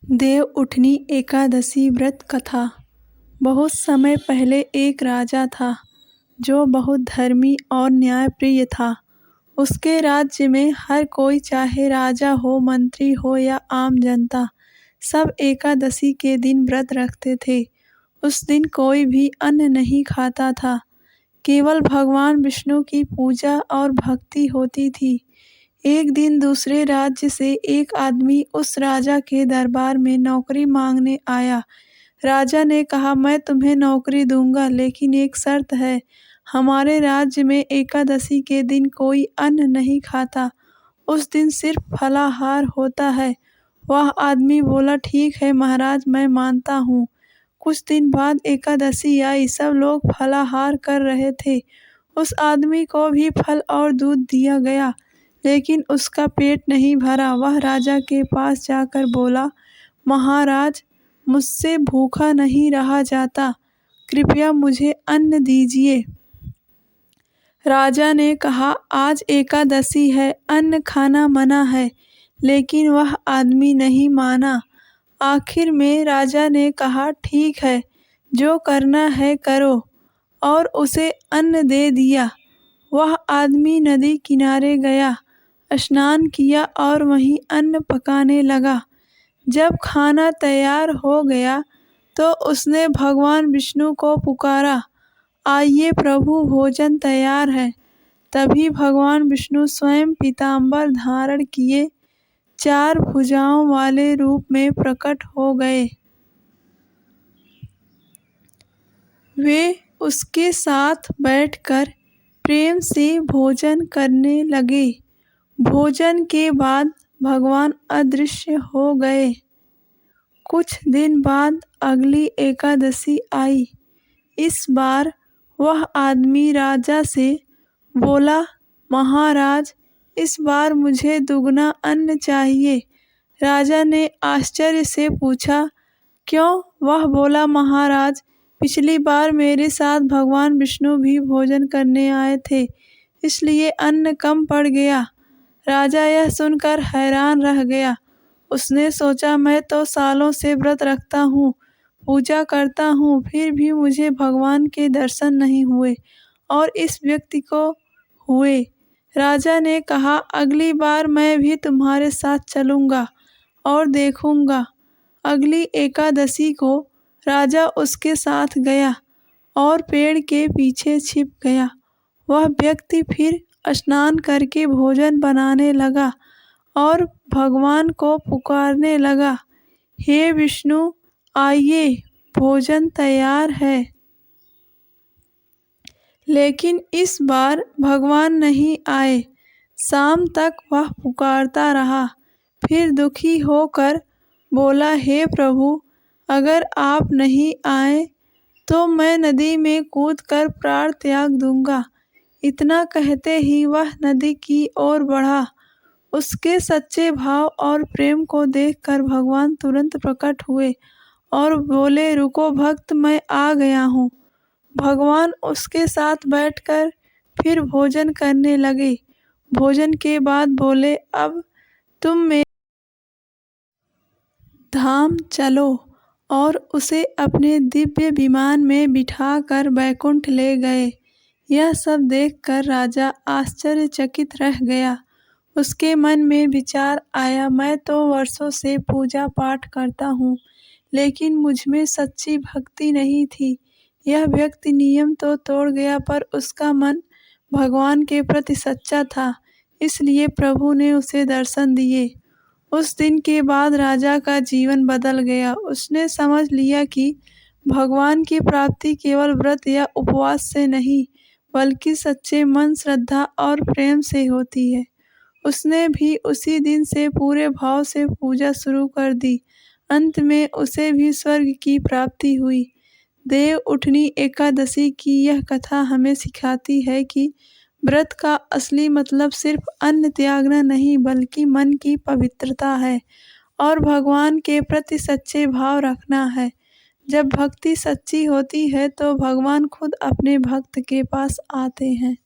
देवउठनी एकादशी व्रत कथा। बहुत समय पहले एक राजा था जो बहुत धर्मी और न्यायप्रिय था। उसके राज्य में हर कोई, चाहे राजा हो, मंत्री हो या आम जनता, सब एकादशी के दिन व्रत रखते थे। उस दिन कोई भी अन्न नहीं खाता था, केवल भगवान विष्णु की पूजा और भक्ति होती थी। एक दिन दूसरे राज्य से एक आदमी उस राजा के दरबार में नौकरी मांगने आया। राजा ने कहा, मैं तुम्हें नौकरी दूंगा, लेकिन एक शर्त है। हमारे राज्य में एकादशी के दिन कोई अन्न नहीं खाता, उस दिन सिर्फ फलाहार होता है। वह आदमी बोला, ठीक है महाराज, मैं मानता हूँ। कुछ दिन बाद एकादशी आई, सब लोग फलाहार कर रहे थे। उस आदमी को भी फल और दूध दिया गया, लेकिन उसका पेट नहीं भरा। वह राजा के पास जाकर बोला, महाराज, मुझसे भूखा नहीं रहा जाता, कृपया मुझे अन्न दीजिए। राजा ने कहा, आज एकादशी है, अन्न खाना मना है, लेकिन वह आदमी नहीं माना। आखिर में राजा ने कहा, ठीक है, जो करना है करो, और उसे अन्न दे दिया। वह आदमी नदी किनारे गया, स्नान किया और वहीं अन्न पकाने लगा। जब खाना तैयार हो गया तो उसने भगवान विष्णु को पुकारा, आइए प्रभु, भोजन तैयार है। तभी भगवान विष्णु स्वयं पीतांबर धारण किए 4 भुजाओं वाले रूप में प्रकट हो गए। वे उसके साथ बैठकर प्रेम से भोजन करने लगे। भोजन के बाद भगवान अदृश्य हो गए। कुछ दिन बाद अगली एकादशी आई। इस बार वह आदमी राजा से बोला, महाराज, इस बार मुझे दुगना अन्न चाहिए। राजा ने आश्चर्य से पूछा, क्यों? वह बोला, महाराज, पिछली बार मेरे साथ भगवान विष्णु भी भोजन करने आए थे, इसलिए अन्न कम पड़ गया। राजा यह सुनकर हैरान रह गया। उसने सोचा, मैं तो सालों से व्रत रखता हूँ, पूजा करता हूँ, फिर भी मुझे भगवान के दर्शन नहीं हुए, और इस व्यक्ति को हुए। राजा ने कहा, अगली बार मैं भी तुम्हारे साथ चलूँगा और देखूँगा। अगली एकादशी को राजा उसके साथ गया और पेड़ के पीछे छिप गया। वह व्यक्ति फिर स्नान करके भोजन बनाने लगा और भगवान को पुकारने लगा, हे विष्णु, आइए, भोजन तैयार है। लेकिन इस बार भगवान नहीं आए। शाम तक वह पुकारता रहा। फिर दुखी होकर बोला, हे प्रभु, अगर आप नहीं आए तो मैं नदी में कूदकर प्राण त्याग दूंगा। इतना कहते ही वह नदी की ओर बढ़ा। उसके सच्चे भाव और प्रेम को देखकर भगवान तुरंत प्रकट हुए और बोले, रुको भक्त, मैं आ गया हूँ। भगवान उसके साथ बैठकर फिर भोजन करने लगे। भोजन के बाद बोले, अब तुम मेरे धाम चलो, और उसे अपने दिव्य विमान में बिठाकर बैकुंठ ले गए। यह सब देखकर राजा आश्चर्यचकित रह गया। उसके मन में विचार आया, मैं तो वर्षों से पूजा पाठ करता हूँ, लेकिन मुझमें सच्ची भक्ति नहीं थी। यह व्यक्ति नियम तो तोड़ गया, पर उसका मन भगवान के प्रति सच्चा था, इसलिए प्रभु ने उसे दर्शन दिए। उस दिन के बाद राजा का जीवन बदल गया। उसने समझ लिया कि भगवान की प्राप्ति केवल व्रत या उपवास से नहीं, बल्कि सच्चे मन, श्रद्धा और प्रेम से होती है। उसने भी उसी दिन से पूरे भाव से पूजा शुरू कर दी। अंत में उसे भी स्वर्ग की प्राप्ति हुई। देवउठनी एकादशी की यह कथा हमें सिखाती है कि व्रत का असली मतलब सिर्फ अन्न त्यागना नहीं, बल्कि मन की पवित्रता है और भगवान के प्रति सच्चे भाव रखना है। जब भक्ति सच्ची होती है तो भगवान खुद अपने भक्त के पास आते हैं।